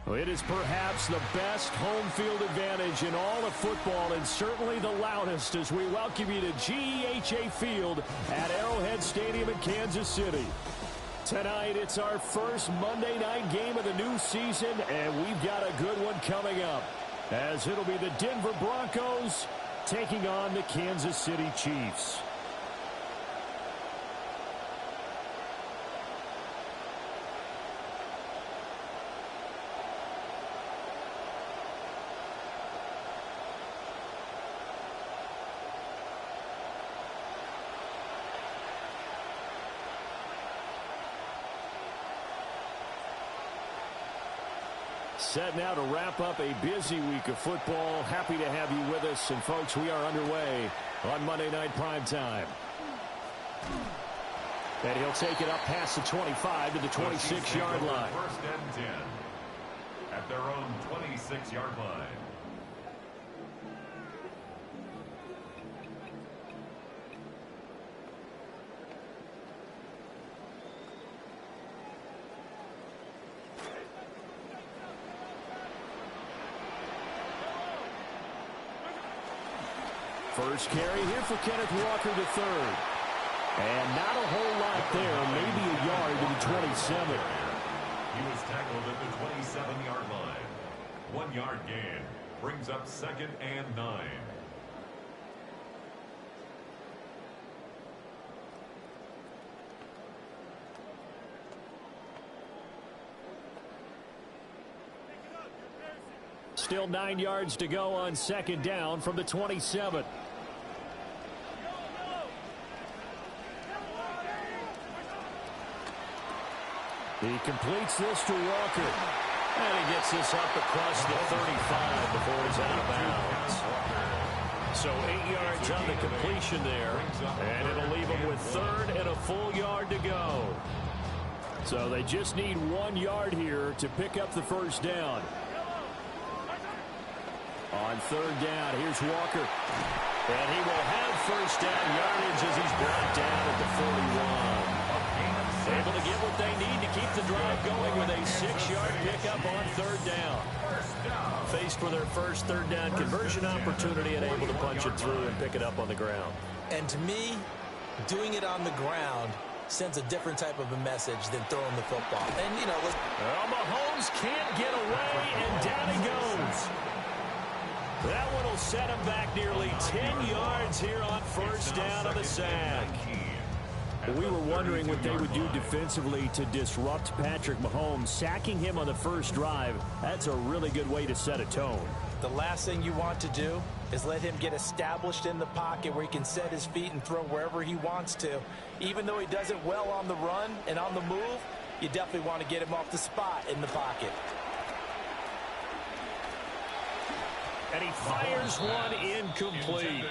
Well, it is perhaps the best home field advantage in all of football, and certainly the loudest, as we welcome you to GEHA Field at Arrowhead Stadium in Kansas City. Tonight, it's our first Monday night game of the new season, and we've got a good one coming up, as it'll be the Denver Broncos taking on the Kansas City Chiefs. Set now to wrap up a busy week of football. Happy to have you with us. And, folks, we are underway on Monday Night Primetime. And he'll take it up past the 25 to the 26-yard line. First and 10 at their own 26-yard line. First carry here for Kenneth Walker to third. And not a whole lot there, maybe a yard to the 27. He was tackled at the 27-yard line. 1 yard gain brings up 2nd and 9. Still 9 yards to go on 2nd down from the 27. He completes this to Walker. And he gets this up across the 35 before he's out of bounds. So 8 yards on the completion there. And it'll leave him with 3rd and a full yard to go. So they just need 1 yard here to pick up the first down. On 3rd down, here's Walker. And he will have first down yardage as he's brought down at the 41. Able to get what they need to keep the drive going with a 6-yard pickup on 3rd down. Faced with their first 3rd down conversion opportunity and able to punch it through and pick it up on the ground. And to me, doing it on the ground sends a different type of a message than throwing the football. And, you know, well, Mahomes can't get away, and down he goes. That one will set him back nearly 10 yards here on first down on the sack. We were wondering what they would do defensively to disrupt Patrick Mahomes. Sacking him on the first drive, that's a really good way to set a tone. The last thing you want to do is let him get established in the pocket where he can set his feet and throw wherever he wants to. Even though he does it well on the run and on the move, you definitely want to get him off the spot in the pocket. And he fires one incomplete.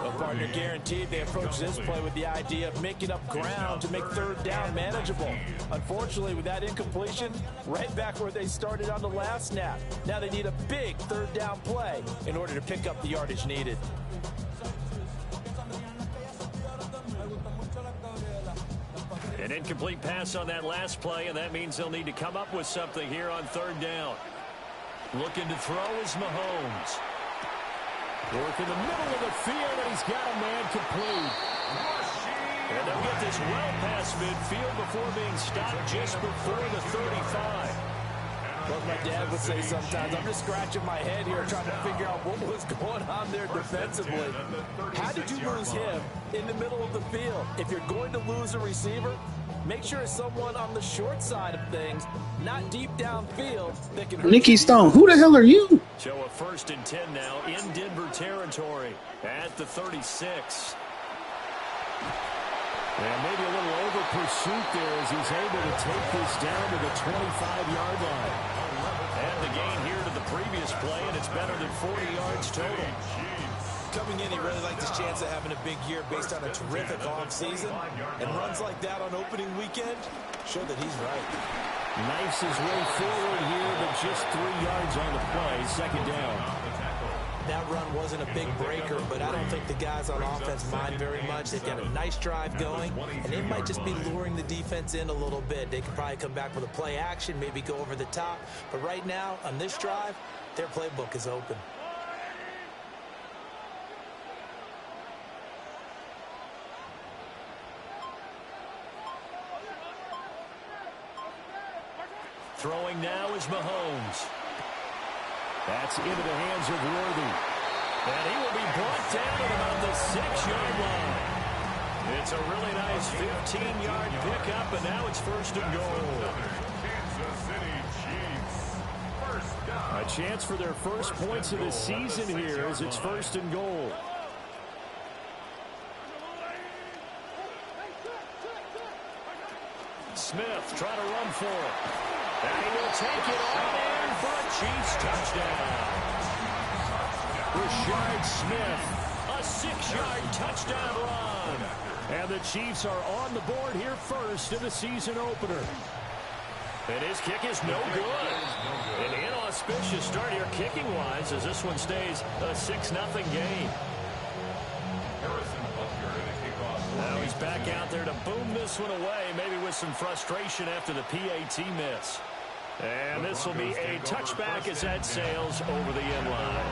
A partner guaranteed they approach this play with the idea of making up ground to make 3rd down manageable. Unfortunately, with that incompletion, right back where they started on the last snap. Now they need a big 3rd down play in order to pick up the yardage needed. An incomplete pass on that last play, and that means they'll need to come up with something here on 3rd down. Looking to throw is Mahomes. Work in the middle of the field, and he's got a man complete. And they'll get this well past midfield before being stopped just before the 35. What my dad would say sometimes, I'm just scratching my head here trying to figure out what was going on there defensively. How did you lose him in the middle of the field? If you're going to lose a receiver, make sure it's someone on the short side of things, not deep downfield, that can hurt. Nicky Stone, who the hell are you? So a 1st and 10 now in Denver territory at the 36. And maybe a little over pursuit there as he's able to take this down to the 25-yard line. And the gain here to the previous play, and it's better than 40 yards total. Coming in, he really liked his chance of having a big year based on a terrific offseason. And runs like that on opening weekend show that he's right. Knifes his way forward here, but just 3 yards on the play. 2nd down. That run wasn't a big breaker, but I don't think the guys on offense mind very much. They've got a nice drive going, and they might just be luring the defense in a little bit. They could probably come back with a play action, maybe go over the top. But right now, on this drive, their playbook is open. Throwing now is Mahomes. That's into the hands of Worthy. And he will be brought down at about the 6-yard line. It's a really nice 15-yard pickup, and now it's first and goal. Kansas City Chiefs. First down. A chance for their first points of the season here as it's first and goal. Smith trying to run for it. And he will take it all in for a Chiefs touchdown. Rashard Smith, a 6-yard touchdown run. And the Chiefs are on the board here first in the season opener. And his kick is no good. An inauspicious start here kicking-wise as this one stays a 6-0 game. Now he's back out there to boom this one away, maybe with some frustration after the PAT miss. And this will be a touchback as that sails over the end line.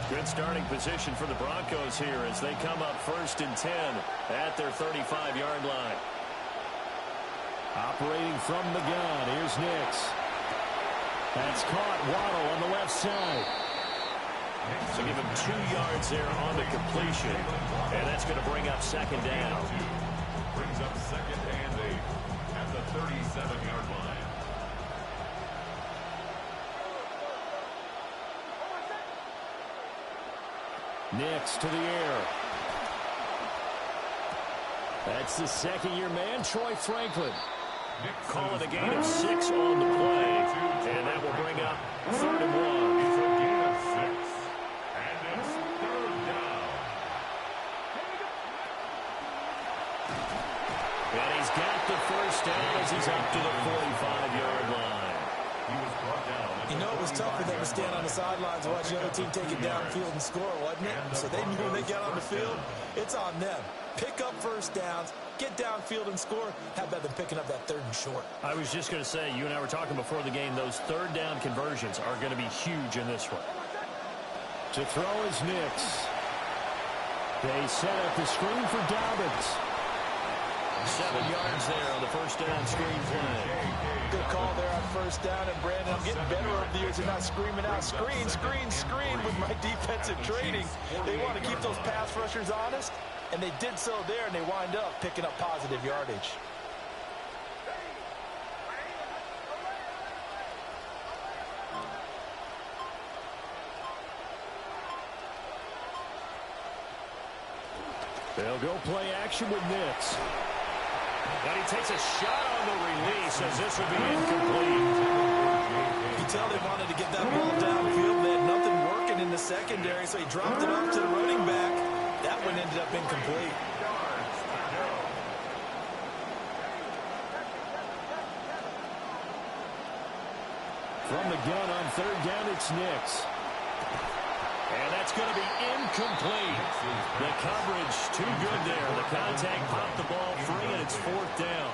Good starting position for the Broncos here as they come up first and 10 at their 35-yard line. Operating from the gun, here's Nix. That's caught. Waddle on the left side. So give him 2 yards there on the completion. And that's going to bring up second down. Brings up second and 8 at the 37-yard line. Nix to the air. That's the second-year man, Troy Franklin. Call it a gain of 6 on the play. And that will bring up 3rd and 1. It's a gain of 6. And it's 3rd down. And he's got the first down as he's up to the 45-yard line. He was brought down. You know, it was tough for them to stand on the sidelines and watch the other team take it downfield and score, wasn't it? So they knew when they got on the field, it's on them. Pick up first downs, get downfield and score. How about them picking up that 3rd and short? I was just going to say, you and I were talking before the game, those 3rd down conversions are going to be huge in this one. To throw is Nix. They set up the screen for Dobbins. 7 yards there on the first down screen play. Good call there on first down. And, Brandon, I'm getting better over the years and not screaming out, screen, screen, screen with my defensive training. They want to keep those pass rushers honest, and they did so there, and they wind up picking up positive yardage. They'll go play action with Nix. And he takes a shot on the release as this will be incomplete. You can tell they wanted to get that ball downfield. They had nothing working in the secondary, so he dropped it off to the running back. That one ended up incomplete. From the gun on 3rd down, it's Nix. And that's going to be incomplete. The coverage too good there. The contact popped the ball free, and it's 4th down.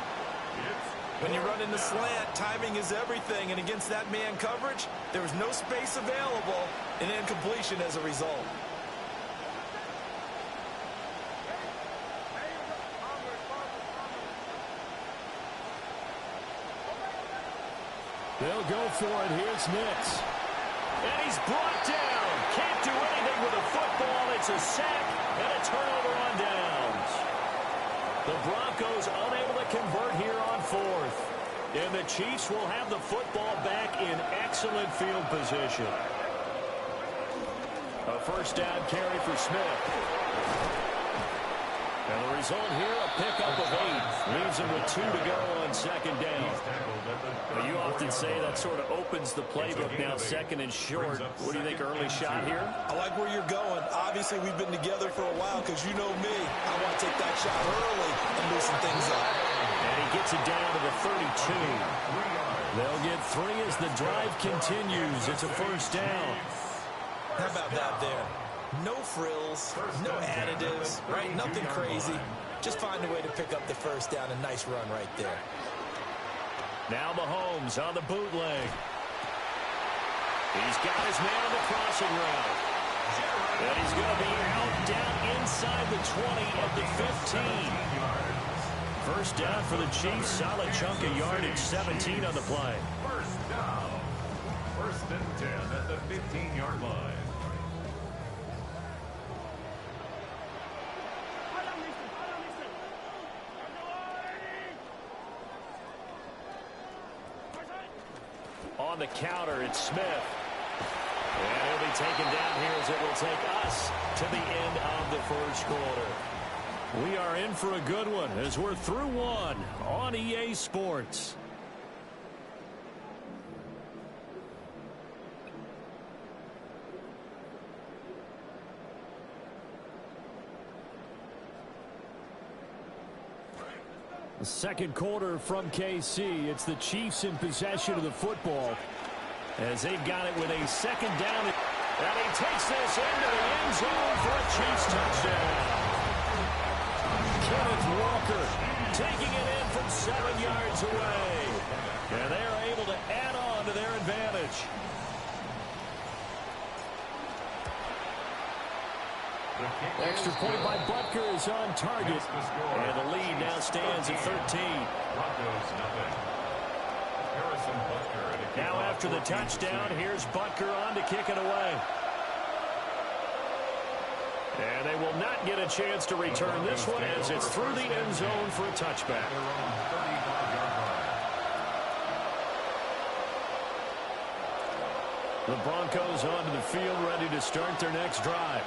When you run in the slant, timing is everything. And against that man coverage, there was no space available, and incompletion as a result. They'll go for it. Here's Nix. And he's brought down. Can't do anything with a football. It's a sack and a turnover on downs. The Broncos unable to convert here on 4th. And the Chiefs will have the football back in excellent field position. A first down carry for Smith. And the result here, a pickup of 8. Leaves him with 2 to go on second down. Well, you often say that sort of opens the playbook now, second and short. What do you think, early shot here? I like where you're going. Obviously, we've been together for a while because you know me. I want to take that shot early and loosen things up. And he gets it down to the 32. They'll get 3 as the drive continues. It's a first down. How about that there? No frills, no additives, right? Nothing crazy. Just find a way to pick up the first down. A nice run right there. Now Mahomes on the bootleg. He's got his man on the crossing route. And he's going to be out down inside the 20 at the 15. First down for the Chiefs. Solid chunk of yardage. 17 on the play. First down. First and 10 at the 15-yard line. On the counter, it's Smith. And he'll be taken down here as it will take us to the end of the first quarter. We are in for a good one as we're through one on EA Sports. The second quarter from KC. It's the Chiefs in possession of the football as they've got it with a second down. And he takes this into the end zone for a Chiefs touchdown. Kenneth Walker taking it in from 7 yards away. And they're able to add on to their advantage. Extra point by Butker is on target. And the lead now stands at 13. Now after the touchdown, here's Butker on to kick it away. And they will not get a chance to return this one as it's through the end zone for a touchback. The Broncos onto the field ready to start their next drive.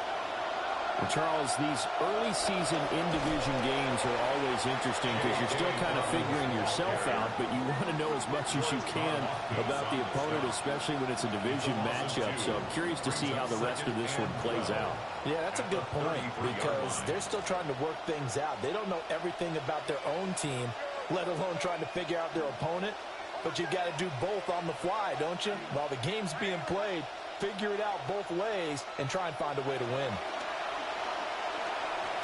Well, Charles, these early season in-division games are always interesting because you're still kind of figuring yourself out, but you want to know as much as you can about the opponent, especially when it's a division matchup. So I'm curious to see how the rest of this one plays out. Yeah, that's a good point because they're still trying to work things out. They don't know everything about their own team, let alone trying to figure out their opponent. But you've got to do both on the fly, don't you? While the game's being played, figure it out both ways and try and find a way to win.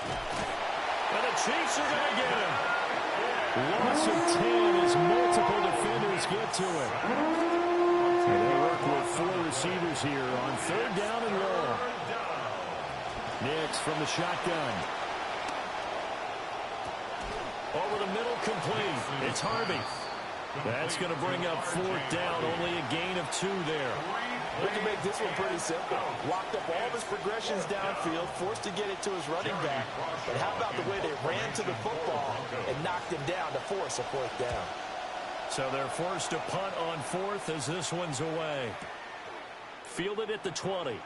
And the Chiefs are going to get him. Loss of 10 as multiple defenders get to it. And they work with 4 receivers here on third down and long. Nix from the shotgun. Over the middle, complete. It's Harvey. That's going to bring up fourth down. Only a gain of 2 there. We can make this one pretty simple. Locked up all of his progressions downfield, forced to get it to his running back. But how about the way they ran to the football and knocked him down to force a fourth down? So they're forced to punt on fourth as this one's away. Fielded at the 20.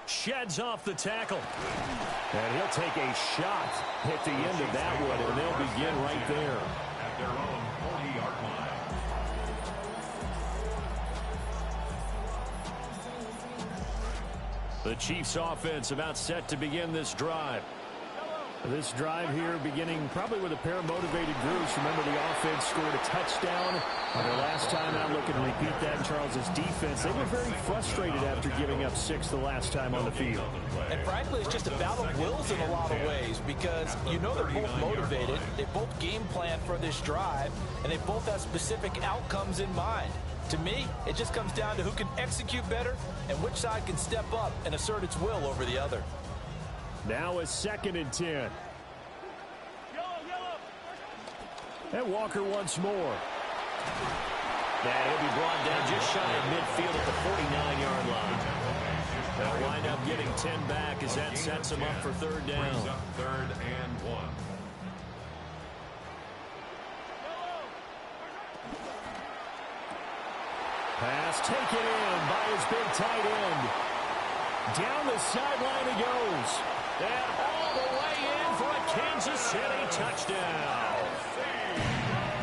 Sheds off the tackle. And he'll take a shot at the end of that one, and they'll begin right there. At their own 40-yard line. The Chiefs offense about set to begin this drive. This drive here beginning probably with a pair of motivated groups. Remember, the offense scored a touchdown their last time out. Looking to repeat that in Charles's defense. They were very frustrated after giving up 6 the last time on the field. And frankly, it's just a battle of wills in a lot of ways because you know they're both motivated. They both game plan for this drive, and they both have specific outcomes in mind. To me, it just comes down to who can execute better and which side can step up and assert its will over the other. Now a 2nd and 10. And Walker once more. And he'll be brought down just shy of midfield at the 49-yard line. They'll wind up getting 10 back as that sets him up for third down. Third and 1. Pass taken in by his big tight end. Down the sideline he goes. And all the way in for a Kansas City touchdown.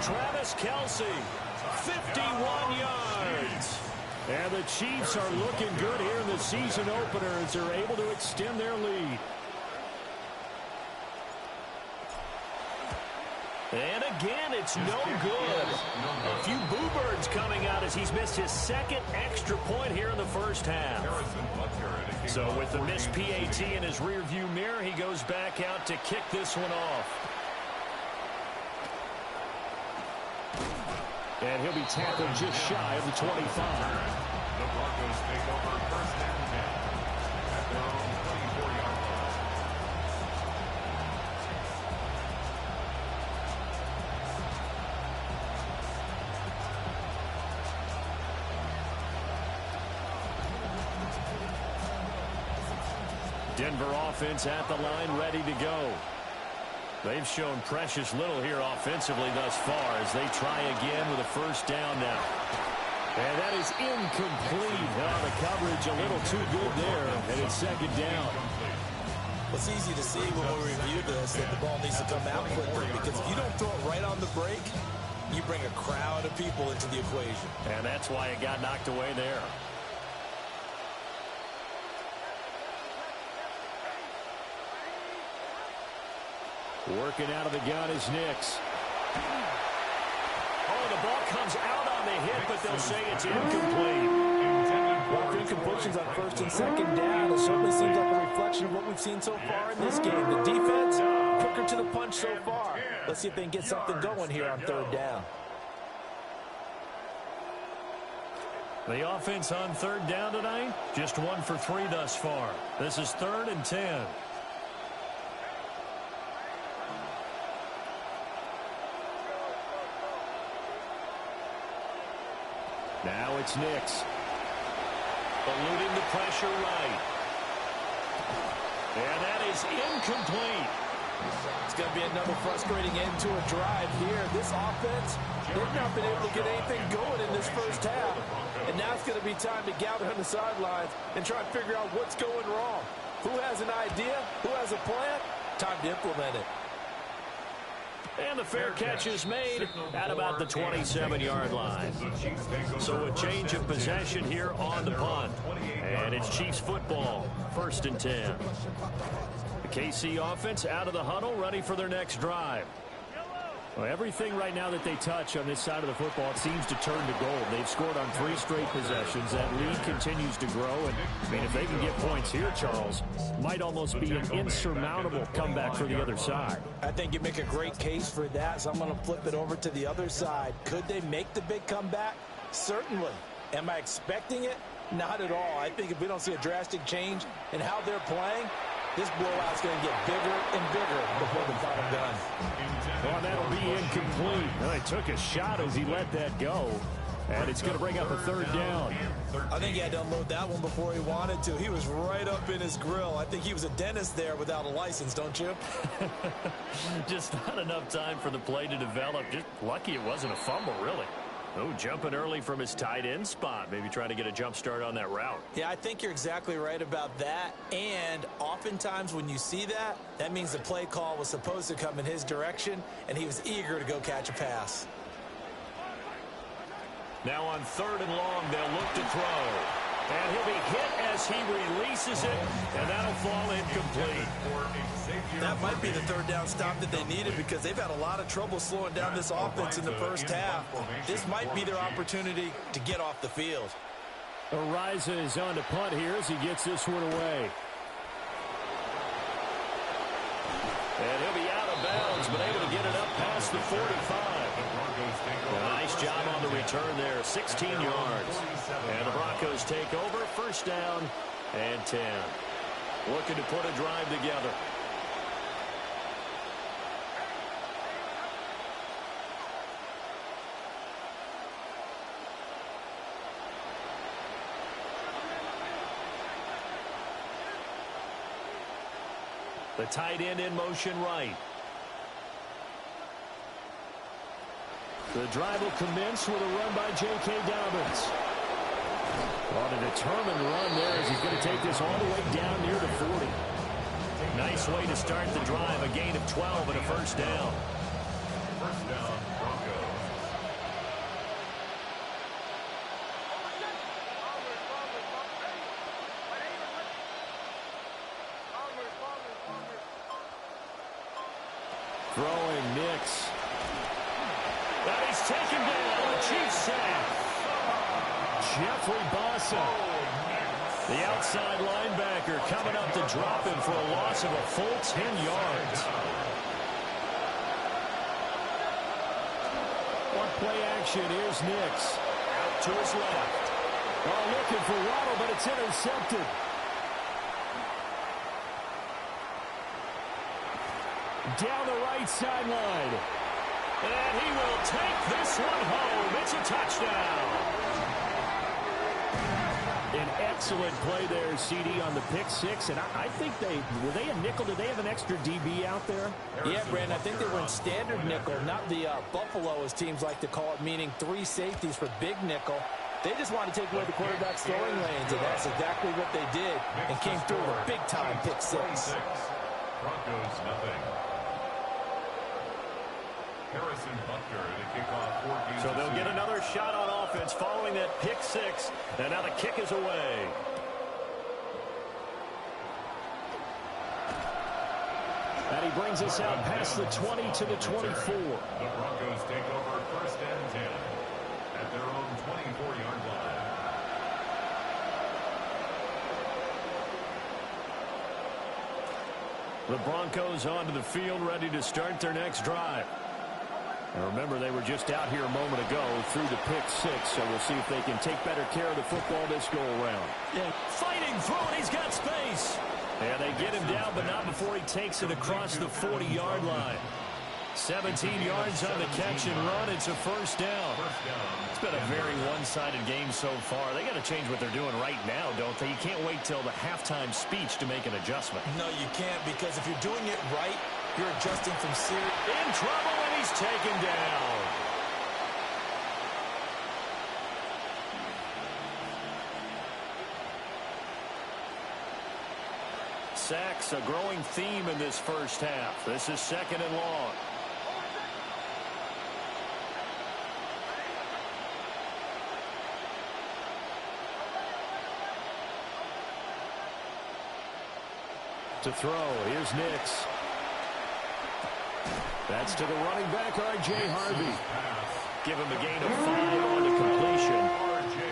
Travis Kelce, 51 yards. And the Chiefs are looking good here in the season opener as they're able to extend their lead. And again, it's no good. A few boo birds coming out as he's missed his second extra point here in the first half. So with the missed PAT in his rearview mirror, he goes back out to kick this one off. And he'll be tackled just shy of the 25. The Broncos take over first and 10 at their own 24-yard line. Denver offense at the line, ready to go. They've shown precious little here offensively thus far as they try again with a first down now. And that is incomplete. Oh, the coverage a little too good there, and it's second down. It's easy to see when we review this that the ball needs to come out quickly, because if you don't throw it right on the break, you bring a crowd of people into the equation. And that's why it got knocked away there. Working out of the gun is Nix. Oh, the ball comes out on the hit, but they'll say it's incomplete. Well, incompletions on first and second down. It certainly seems like a reflection of what we've seen so far in this game. The defense, quicker to the punch so far. Let's see if they can get something going here on third down. The offense on third down tonight, just 1 for 3 thus far. This is 3rd and 10. Now it's Nix. Eluding the pressure right. And that is incomplete. It's going to be another frustrating end to a drive here. This offense, they've not been able to get anything going in this first half. And now it's going to be time to gather on the sidelines and try and figure out what's going wrong. Who has an idea? Who has a plan? Time to implement it. And the fair catch is made at about the 27-yard line. So a change of possession here on the punt. And it's Chiefs football, 1st and 10. The KC offense out of the huddle, ready for their next drive. Well, everything right now that they touch on this side of the football, it seems to turn to gold. They've scored on 3 straight possessions. That lead continues to grow. And, I mean, if they can get points here, Charles, might almost be an insurmountable comeback for the other side. I think you make a great case for that, so I'm going to flip it over to the other side. Could they make the big comeback? Certainly. Am I expecting it? Not at all. I think if we don't see a drastic change in how they're playing, this blowout's going to get bigger and bigger before the final gun. Well, that'll be incomplete. Well, he took a shot as he let that go. And it's going to bring up a 3rd down. I think he had to unload that one before he wanted to. He was right up in his grill. I think he was a dentist there without a license, don't you? Just not enough time for the play to develop. Just lucky it wasn't a fumble, really. Oh, jumping early from his tight end spot. Maybe trying to get a jump start on that route. Yeah, I think you're exactly right about that. And oftentimes when you see that, that means the play call was supposed to come in his direction, and he was eager to go catch a pass. Now on 3rd and long, they'll look to throw. And he'll be hit as he releases it, and that'll fall incomplete. That might be the 3rd down stop that they needed, because they've had a lot of trouble slowing down this offense in the first half. This might be their opportunity to get off the field. Ariza is on to punt here as he gets this one away. And he'll be out of bounds, but able to get it up past the 45. A nice job on the return there, 16 yards. And the Broncos take over, 1st down and 10. Looking to put a drive together. The tight end in motion right. The drive will commence with a run by J.K. Dobbins. On a determined run there as he's going to take this all the way down near the 40. Nice way to start the drive. A gain of 12 and a first down. First down, Broncos. Throwing Nix. And he's taken down. The Chiefs sack. Jeffrey Bossa, the outside linebacker, coming up to drop him for a loss of a full 10 yards. On play action, here's Nix. Out to his left. Oh, looking for Waddle, but it's intercepted. Down the right sideline. And he will take this one home. It's a touchdown. An excellent play there, CD, on the pick six. And I think were they a nickel? Did they have an extra DB out there? Yeah, Brandon, I think they were in standard nickel, not the Buffalo, as teams like to call it, meaning 3 safeties for big nickel. They just wanted to take away the quarterback's throwing lanes, and that's exactly what they did, and came through with a big-time pick six. Broncos, nothing. Harrison Butker to kick off 14. So they'll get another shot on offense following that pick six. And now the kick is away. And he brings us out past the 20 to the 24. The Broncos take over first and 10 at their own 24-yard line. The Broncos onto the field, ready to start their next drive. And remember, they were just out here a moment ago through the pick six, so we'll see if they can take better care of the football this go-around. Yeah. Fighting through it, he's got space. And they get him down, but not before he takes it across the 40-yard line. 17 yards on the catch and run. It's a first down. It's been a very one-sided game so far. They got to change what they're doing right now, don't they? You can't wait till the halftime speech to make an adjustment. No, you can't, because if you're doing it right, you're adjusting from serious. In trouble, and he's taken down. Sacks, a growing theme in this first half. This is second and long. To throw, here's Nix. That's to the running back, R.J. Harvey. Give him a gain of 5 on the completion.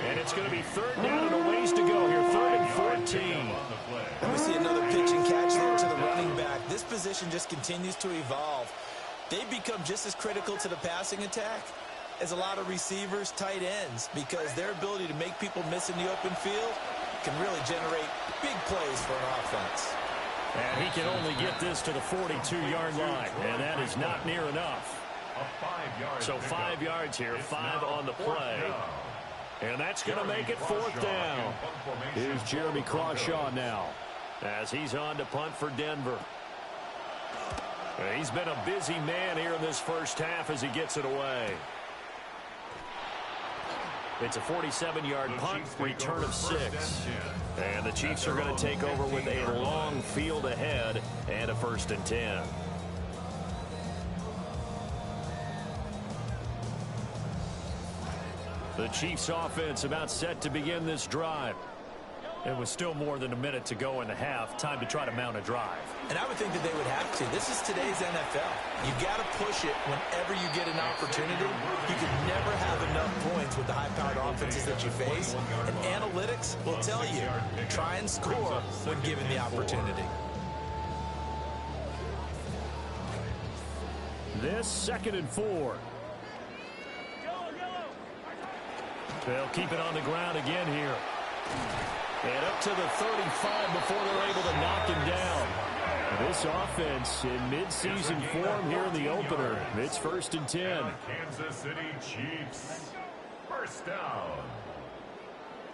And it's going to be third down and a ways to go here. 3rd and 14. And we see another pitch and catch there to the running back. This position just continues to evolve. They become just as critical to the passing attack as a lot of receivers, tight ends, because their ability to make people miss in the open field can really generate big plays for an offense. And he can only get this to the 42-yard line, and that is not near enough. So 5 yards here, 5 on the play. And that's going to make it 4th down. Here's Jeremy Crawshaw now as he's on to punt for Denver. He's been a busy man here in this first half as he gets it away. It's a 47-yard punt, return of 6. And the Chiefs are going to take over with a long field ahead and a 1st and 10. The Chiefs offense about set to begin this drive. It was still more than a minute to go in the half. Time to try to mount a drive. And I would think that they would have to. This is today's NFL. You got to push it whenever you get an opportunity. You can never have enough points with the high-powered offenses that you face. And analytics will tell you, try and score when given the opportunity. This 2nd and 4. They'll keep it on the ground again here. And up to the 35 before they're able to knock him down. This offense in mid-season form here in the opener. It's 1st and 10. Kansas City Chiefs. First down.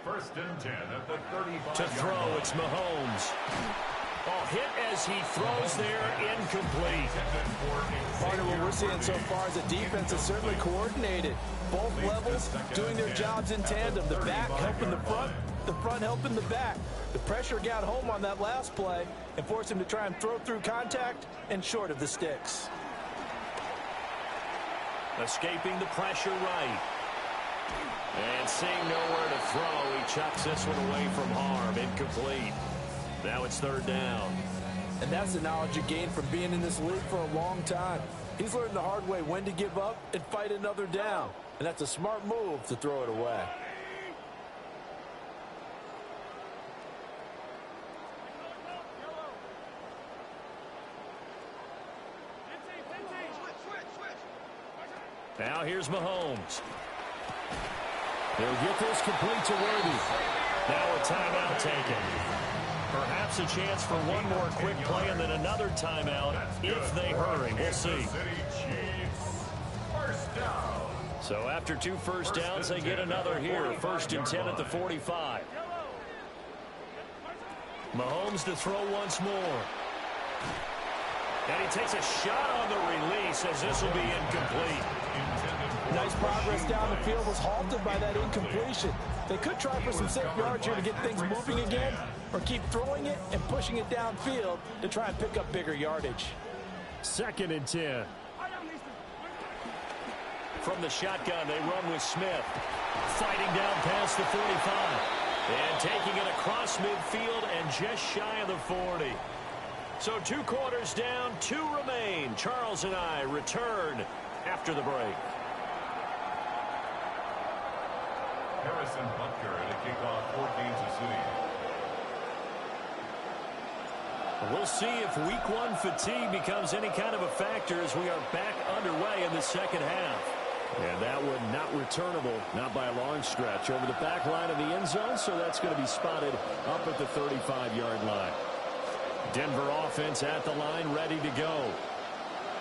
1st and 10 at the 35. To throw, it's Mahomes. Oh, hit as he throws there, incomplete. Partner, what we're seeing so far is the defense is certainly coordinated. Both levels doing their jobs in tandem. The back helping the front, the front helping the back. The pressure got home on that last play and forced him to try and throw through contact and short of the sticks. Escaping the pressure right. And seeing nowhere to throw, he chucks this one away from harm. Incomplete. Now it's third down. And that's the knowledge you gain from being in this league for a long time. He's learned the hard way when to give up and fight another down. And that's a smart move to throw it away. Now here's Mahomes. He'll get this complete to Worthy. Now a timeout taken. Perhaps a chance for one more quick play and then another timeout if they hurry. We'll see. So after 2 first downs, they get another here. 1st and 10 at the 45. Mahomes to throw once more. And he takes a shot on the release as this will be incomplete. Nice progress down the field was halted by that incompletion. They could try for some safe yards here to get things moving again, or keep throwing it and pushing it downfield to try and pick up bigger yardage. 2nd and 10. From the shotgun, they run with Smith. Fighting down past the 45. And taking it across midfield and just shy of the 40. So 2 quarters down, 2 remain. Charles and I return after the break. Harrison Butker to kick off for Kansas City. We'll see if week 1 fatigue becomes any kind of a factor as we are back underway in the second half. And that one not returnable, not by a long stretch, over the back line of the end zone, so that's going to be spotted up at the 35-yard line. Denver offense at the line, ready to go.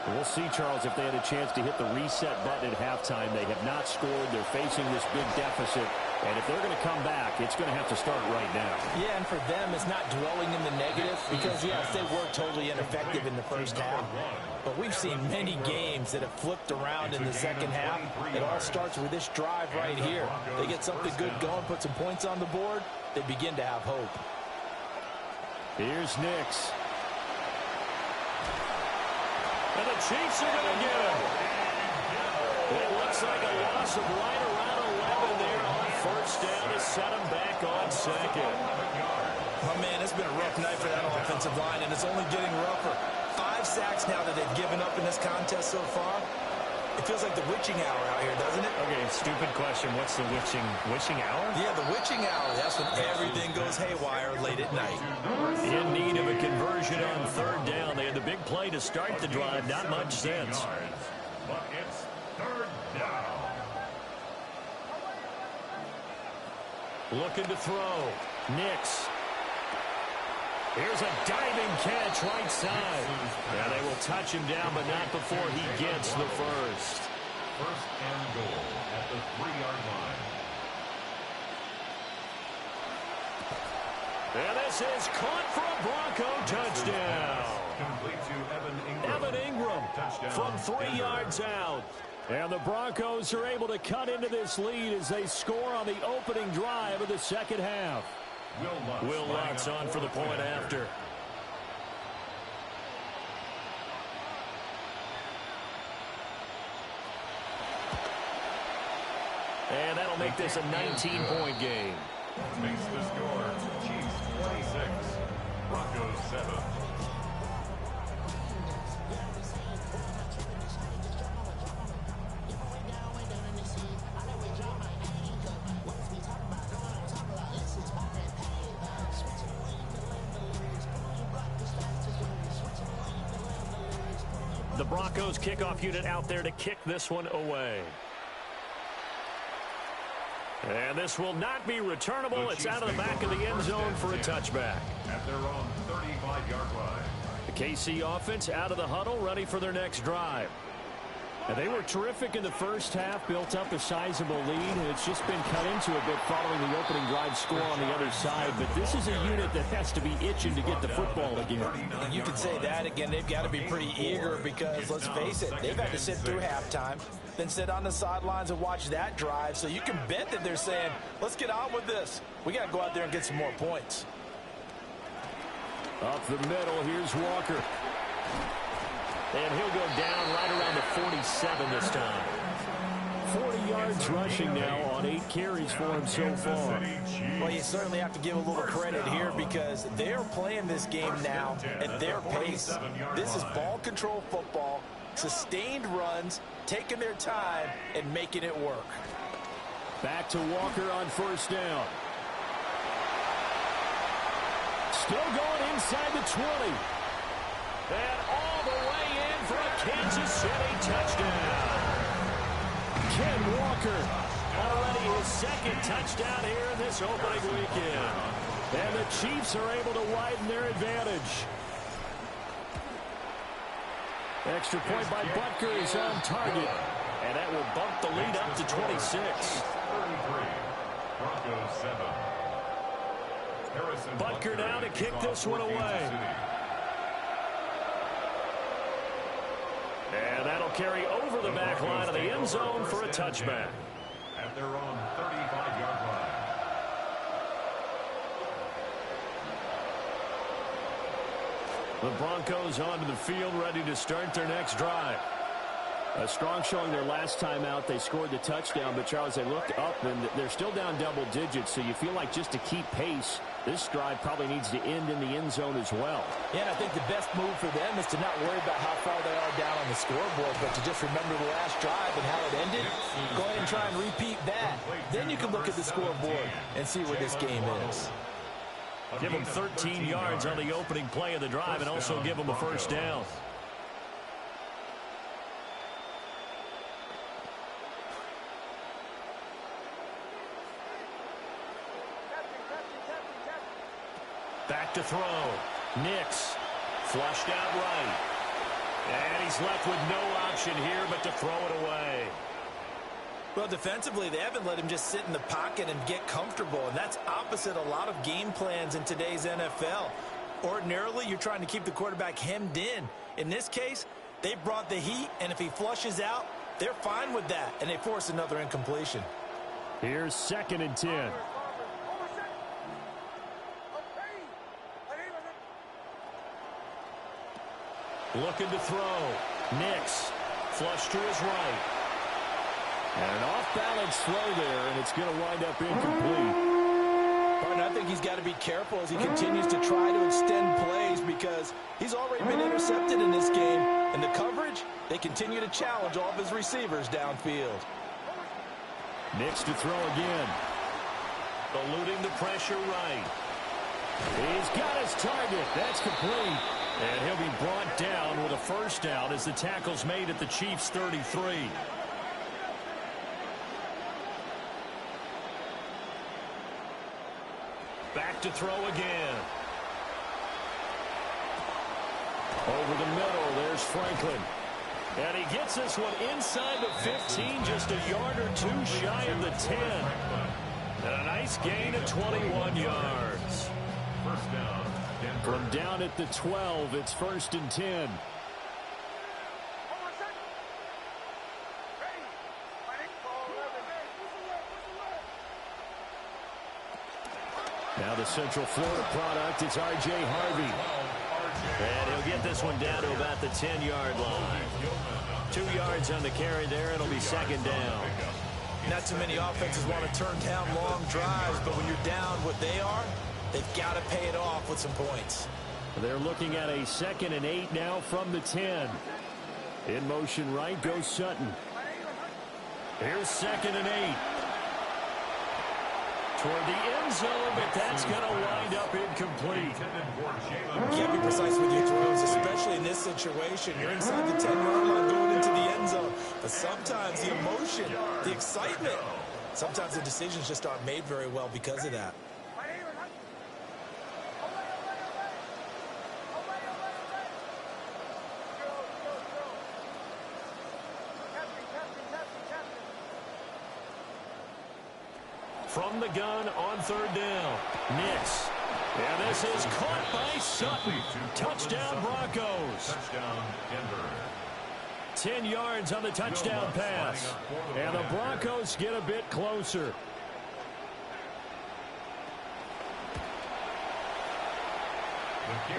We'll see, Charles, if they had a chance to hit the reset button at halftime. They have not scored. They're facing this big deficit. And if they're going to come back, it's going to have to start right now. Yeah, and for them, it's not dwelling in the negative because, yes, they were totally ineffective in the first half. But we've seen many games that have flipped around in the second half. It all starts with this drive right here. They get something good going, put some points on the board, they begin to have hope. Here's Nix. And the Chiefs are going to get him. It looks like a loss of right around 11 there on 1st down to set him back on 2nd. Oh, man, it's been a rough night for that offensive line, and it's only getting rougher. 5 sacks now that they've given up in this contest so far. It feels like the witching hour out here, doesn't it? Okay, stupid question. What's the witching hour? Yeah, the witching hour. That's when everything goes haywire late at night. In need of a conversion on 3rd down. They had the big play to start the drive. Not much sense. But it's 3rd down. Looking to throw. Nix. Here's a diving catch right side. Yeah, they will touch him down, but not before he gets the first. 1st and goal at the 3-yard line. And this is caught for a Bronco touchdown. Complete to Evan Ingram. Evan Ingram from 3 yards out. And the Broncos are able to cut into this lead as they score on the opening drive of the second half. Will Lutz on for the point after. And that'll make this a 19-point game. Makes the score Chiefs 26, Broncos 7. The Broncos kickoff unit out there to kick this one away. And this will not be returnable. It's out of the back of the end zone for a touchback. At their own 35-yard line. The KC offense out of the huddle, ready for their next drive. And they were terrific in the first half, built up a sizable lead, and it's just been cut into a bit following the opening drive score on the other side. But this is a unit that has to be itching to get the football again. You can say that again. They've got to be pretty eager because, let's face it, they've had to sit through halftime, then sit on the sidelines and watch that drive. So you can bet that they're saying, let's get on with this. We got to go out there and get some more points. Up the middle, here's Walker. And he'll go down right around the 47 this time. 40 yards rushing now on 8 carries for him so far. Well, you certainly have to give a little credit here because they're playing this game now at their pace. This is ball control football, sustained runs, taking their time, and making it work. Back to Walker on first down. Still going inside the 20. And all the way in for a Kansas City touchdown. Ken Walker, already his second touchdown here in this opening weekend. And the Chiefs are able to widen their advantage. Extra point by Butker is on target. And that will bump the lead up to 26. 33. Broncos 7. Butker now to kick this one away. And that'll carry over the back line of the end zone for a touchback. At their own 35-yard line. The Broncos onto the field, ready to start their next drive. A strong showing their last time out. They scored the touchdown, but Charles, they looked up, and they're still down double digits, so you feel like just to keep pace, this drive probably needs to end in the end zone as well. Yeah, and I think the best move for them is to not worry about how far they are down on the scoreboard, but to just remember the last drive and how it ended. Go ahead and try and repeat that. Then you can look at the scoreboard and see where this game is. Give them 13 yards on the opening play of the drive and also give them a first down. Back to throw. Nix flushed out right. And he's left with no option here but to throw it away. Well, defensively, they haven't let him just sit in the pocket and get comfortable, and that's opposite a lot of game plans in today's NFL. Ordinarily, you're trying to keep the quarterback hemmed in. In this case, they brought the heat, and if he flushes out, they're fine with that, and they force another incompletion. Here's 2nd and 10. Looking to throw. Nix flush to his right. And an off-balance throw there, and it's going to wind up incomplete. And I think he's got to be careful as he continues to try to extend plays because he's already been intercepted in this game. And the coverage, they continue to challenge all of his receivers downfield. Nix to throw again. Eluding the pressure right. He's got his target. That's complete. And he'll be brought down with a first down as the tackle's made at the Chiefs' 33. Back to throw again. Over the middle, there's Franklin. And he gets this one inside the 15, just a yard or two shy of the 10. And a nice gain of 21 yards. First down. From down at the 12, it's 1st and 10. Now the Central Florida product, it's R.J. Harvey. And he'll get this one down to about the 10-yard line. 2 yards on the carry there. It'll be 2nd down. Not too many offenses want to turn down long drives, but when you're down what they are, they've got to pay it off with some points. They're looking at a 2nd and 8 now from the 10. In motion right goes Sutton. Here's 2nd and 8. Toward the end zone, but that's going to wind up incomplete. You can't be precise with your throws, especially in this situation. You're inside the 10-yard line going into the end zone. But sometimes the emotion, the excitement, sometimes the decisions just aren't made very well because of that. from the gun on third down. Nix. And this is caught by Sutton. Touchdown, Broncos. Touchdown, Denver. 10 yards on the touchdown pass. And the Broncos get a bit closer.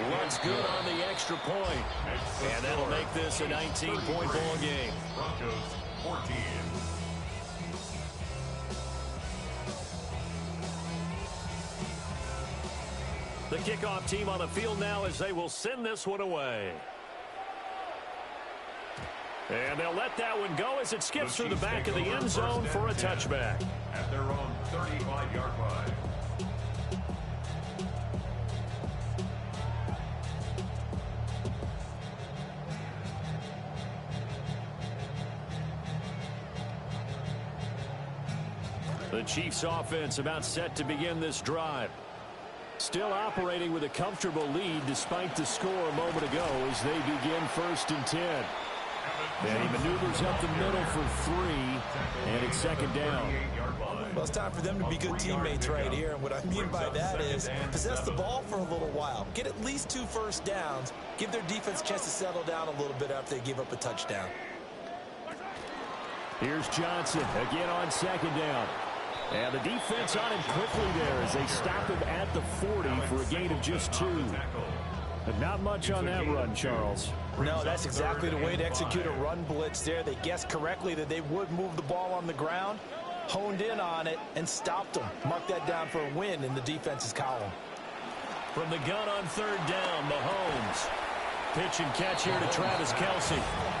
Runs good on the extra point. And that'll make this a 19-point ball game. Broncos 14. The kickoff team on the field now as they will send this one away. And they'll let that one go as it skips through the back of the end zone for a touchback. At their own 35-yard line. The Chiefs offense about set to begin this drive. Still operating with a comfortable lead despite the score a moment ago as they begin 1st and 10. And he maneuvers up the middle for 3, and it's second down. Well, it's time for them to be good teammates right here. And what I mean by that is possess the ball for a little while. Get at least 2 first downs. Give their defense a chance to settle down a little bit after they give up a touchdown. Here's Johnson again on second down. And the defense on him quickly there as they stop him at the 40 for a gain of just 2. But not much on that run, Charles. No, that's exactly the way to execute a run blitz there. They guessed correctly that they would move the ball on the ground, honed in on it, and stopped them. Mark that down for a win in the defense's column. From the gun on third down, Mahomes. Pitch and catch here to Travis Kelce.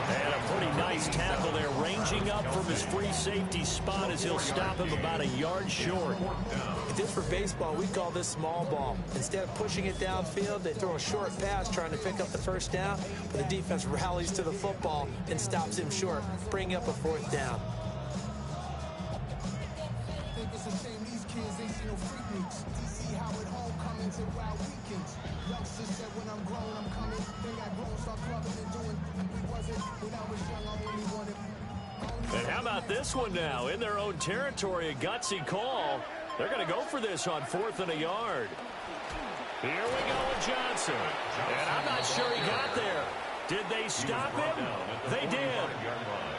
And a pretty nice tackle there, ranging up from his free safety spot as he'll stop him about a yard short. If this were baseball, we'd call this small ball. Instead of pushing it downfield, they throw a short pass trying to pick up the first down, but the defense rallies to the football and stops him short, bringing up a 4th down. And how about this one now? In their own territory, a gutsy call. They're going to go for this on 4th and a yard. Here we go with Johnson. And I'm not sure he got there. Did they stop him? They did.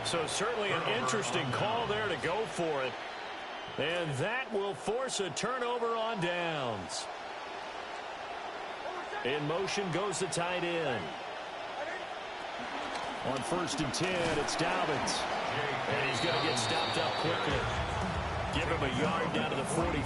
So certainly an interesting call there to go for it. And that will force a turnover on downs. In motion goes the tight end. On 1st and 10, it's Dobbins. And he's going to get stopped up quickly. Give him a yard down to the 43.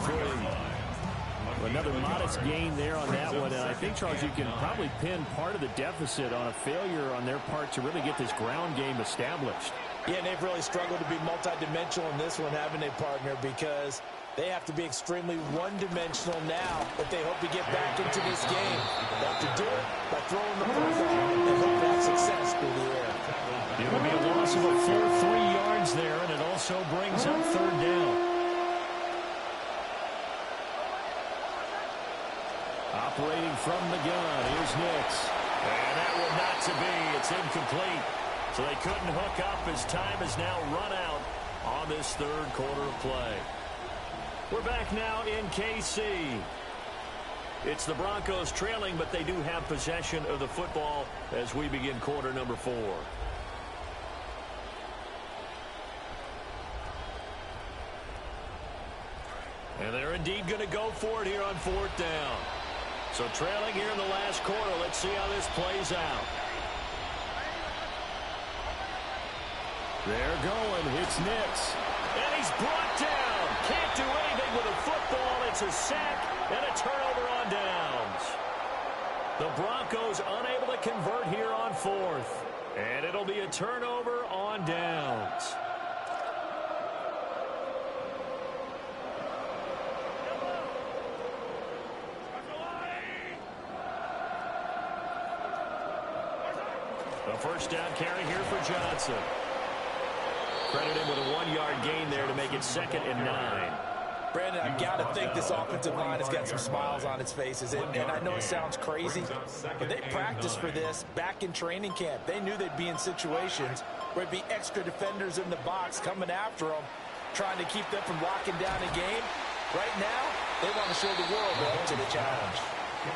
Another modest gain there on that one. And I think, Charles, you can probably pin part of the deficit on a failure on their part to really get this ground game established. Yeah, and they've really struggled to be multidimensional in this one, haven't they, partner? Because they have to be extremely one-dimensional now if they hope to get back into this game. They have to do it by throwing the football and hope to have success through the air. It'll be a loss of a full 3 yards there, and it also brings up third down. Operating from the gun, here's Nix. And that will not to be. It's incomplete. So they couldn't hook up as time has now run out on this 3rd quarter of play. We're back now in KC. It's the Broncos trailing, but they do have possession of the football as we begin quarter number 4. And they're indeed going to go for it here on 4th down. So trailing here in the last quarter. Let's see how this plays out. They're going. It's Nix. And he's brought down. Can't do anything with a football. It's a sack and a turnover on downs. The Broncos unable to convert here on 4th. And it'll be a turnover on downs. The first down carry here for Johnson. Credit him with a 1-yard gain there to make it 2nd and 9. Brandon, I've got to think this offensive line has got some smiles on its faces. And I know it sounds crazy, but they practiced for this back in training camp. They knew they'd be in situations where it'd be extra defenders in the box coming after them, trying to keep them from locking down a game. Right now, they want to show the world they're up to the challenge.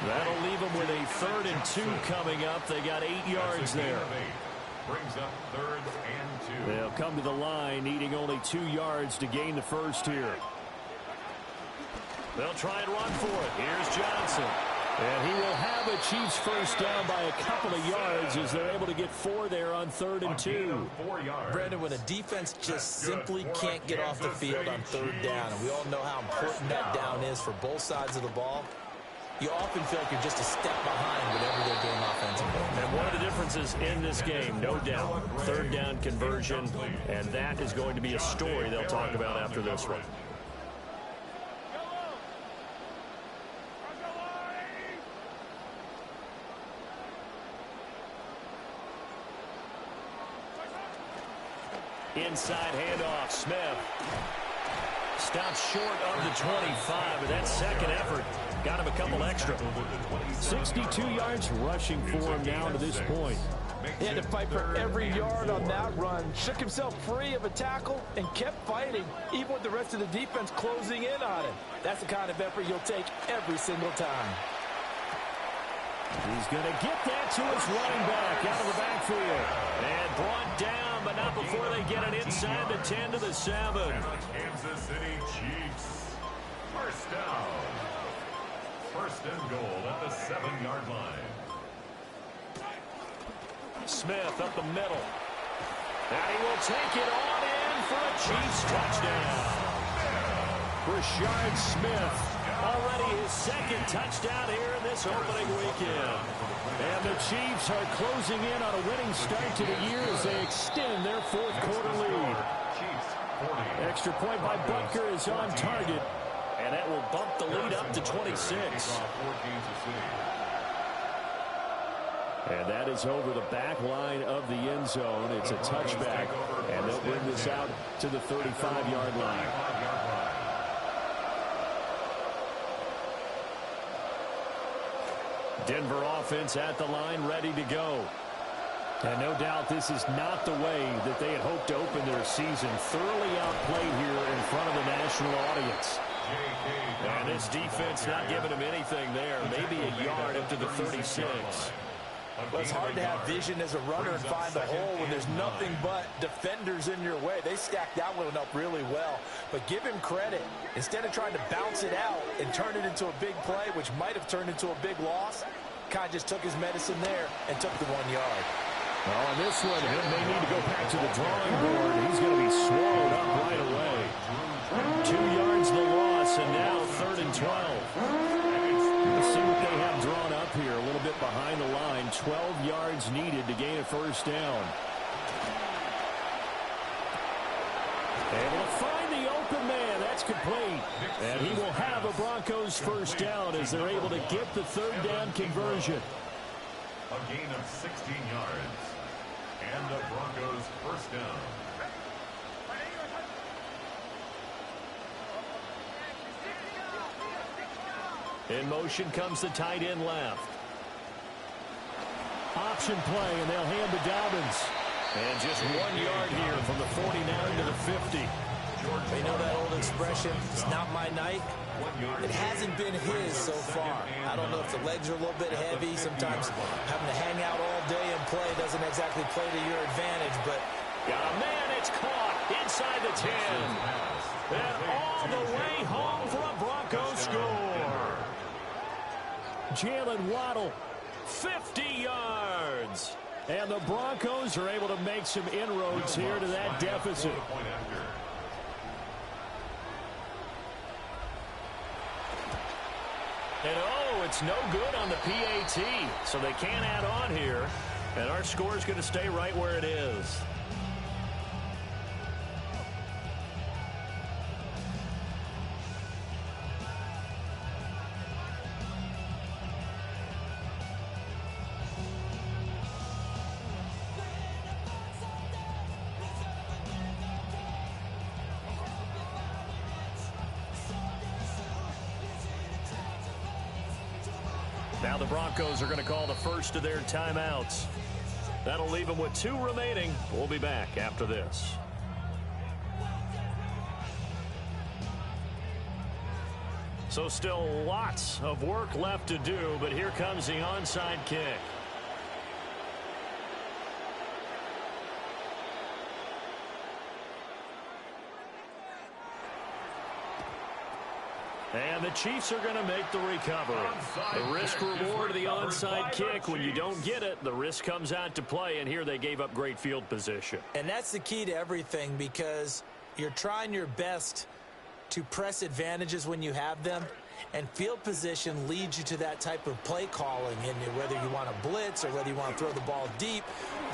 That'll leave them with a 3rd and 2 coming up. They got 8 yards there. Brings up 3rd and 2. They'll come to the line, needing only 2 yards to gain the first here. They'll try and run for it. Here's Johnson. And he will have a Chiefs first down by a couple of yards as they're able to get 4 there on 3rd and 2. Brandon, when a defense just simply can't get off the field on 3rd down, and we all know how important that down is for both sides of the ball, you often feel like you're just a step behind whatever they're doing offensively. And one of the differences in this game, no doubt, 3rd down conversion, and that is going to be a story they'll talk about after this one. Inside handoff, Smith. Stops short of the 25, but that second effort got him a couple extra. 62 yards rushing for him now to this point. He had to fight for every yard on that run. Shook himself free of a tackle and kept fighting, even with the rest of the defense closing in on him. That's the kind of effort you'll take every single time. He's going to get that to his running back out of the backfield. And brought down, but not before they get it inside the 10 to the 7. Kansas City Chiefs. First down. 1st and goal at the 7-yard line. Smith up the middle. And he will take it on in for a Chiefs touchdown. Rashard Smith, already his 2nd touchdown here in this opening weekend. And the Chiefs are closing in on a winning start to the year as they extend their 4th quarter lead. Extra point by Butker is on target, and that will bump the lead up to 26. And that is over the back line of the end zone. It's a touchback, and they'll bring this out to the 35-yard line. Denver offense at the line, ready to go. And no doubt this is not the way that they had hoped to open their season. Thoroughly outplayed here in front of the national audience. And this defense not giving them anything there. Maybe a yard up to the 36. Well, it's hard to have vision as a runner and find the hole when there's nothing but defenders in your way. They stacked that one up really well. But give him credit. Instead of trying to bounce it out and turn it into a big play, which might have turned into a big loss, kind of just took his medicine there and took the 1 yard. Well, on this one, he may need to go back to the drawing board. He's going to be swallowed up right away. 2 yards the loss, and now 3rd and 12. Let's see what they have drawn up here. A little bit behind the line. 12 yards needed to gain a first down. Able to find the open man. That's complete. And he will have a Broncos first down as they're able to get the 3rd down conversion. A gain of 16 yards. And the Broncos first down. In motion comes the tight end left. Option play, and they'll hand to Dobbins. And just 1 yard here from the 49 to the 50. You know that old expression, it's not my night? It hasn't been his so far. I don't know if the legs are a little bit heavy. Sometimes having to hang out all day and play doesn't exactly play to your advantage, but got a man, it's caught inside the 10. And all the way home for a Broncos score. Jalen Waddle, 50 yards. And the Broncos are able to make some inroads here to that deficit. And oh, it's no good on the PAT. So they can't add on here. And our score is going to stay right where it is. Now the Broncos are going to call the first of their timeouts. That'll leave them with 2 remaining. We'll be back after this. So still lots of work left to do, but here comes the onside kick. And the Chiefs are going to make the recovery. The risk-reward of the onside kick. When you don't get it, the risk comes out to play, and here they gave up great field position. And that's the key to everything, because you're trying your best to press advantages when you have them, and field position leads you to that type of play calling, and whether you want to blitz or whether you want to throw the ball deep,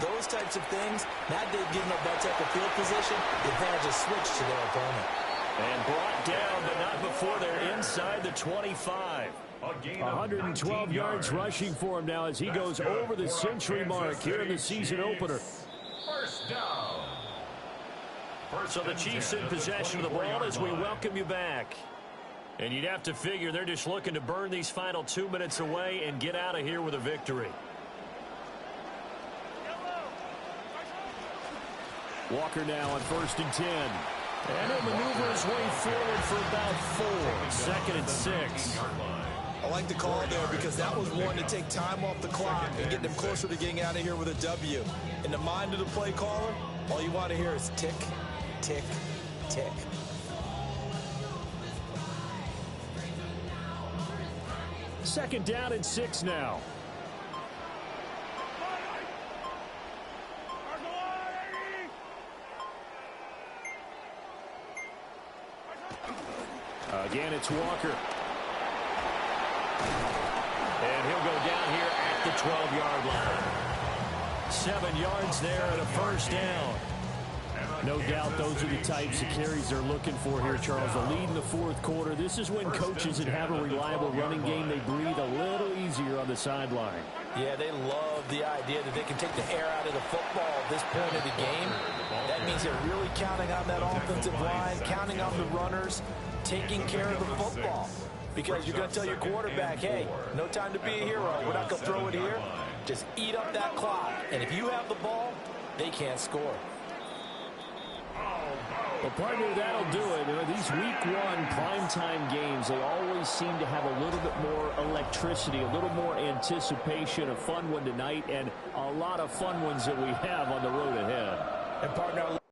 those types of things, now they've given up that type of field position, the advantage is switched to their opponent. And brought down, but not before they're inside the 25. 112 yards rushing for him now as he goes over the century mark here in the season opener. First down. So the Chiefs in possession of the ball as we welcome you back. And you'd have to figure they're just looking to burn these final 2 minutes away and get out of here with a victory. Walker now on 1st and 10. And he'll maneuver his way forward for about 4. 2nd and 6. I like the call there because that was one to take time off the clock and get them closer to getting out of here with a W. In the mind of the play caller, all you want to hear is tick, tick, tick. Second down and 6 now. Again, it's Walker. And he'll go down here at the 12-yard line. 7 yards there and a first down. No doubt those are the types of carries they're looking for here, Charles. The lead in the 4th quarter. This is when coaches that have a reliable running game, they breathe a little easier on the sideline. Yeah, they love the idea that they can take the air out of the football at this point of the game. That means they're really counting on that offensive line, counting on the runners, taking care of the football. Because you're going to tell your quarterback, hey, no time to be a hero. We're not going to throw it here. Just eat up that clock. And if you have the ball, they can't score. Well, partner, that'll do it. You know, these week 1 primetime games, they always seem to have a little bit more electricity, a little more anticipation. A fun one tonight, and a lot of fun ones that we have on the road ahead. And partner,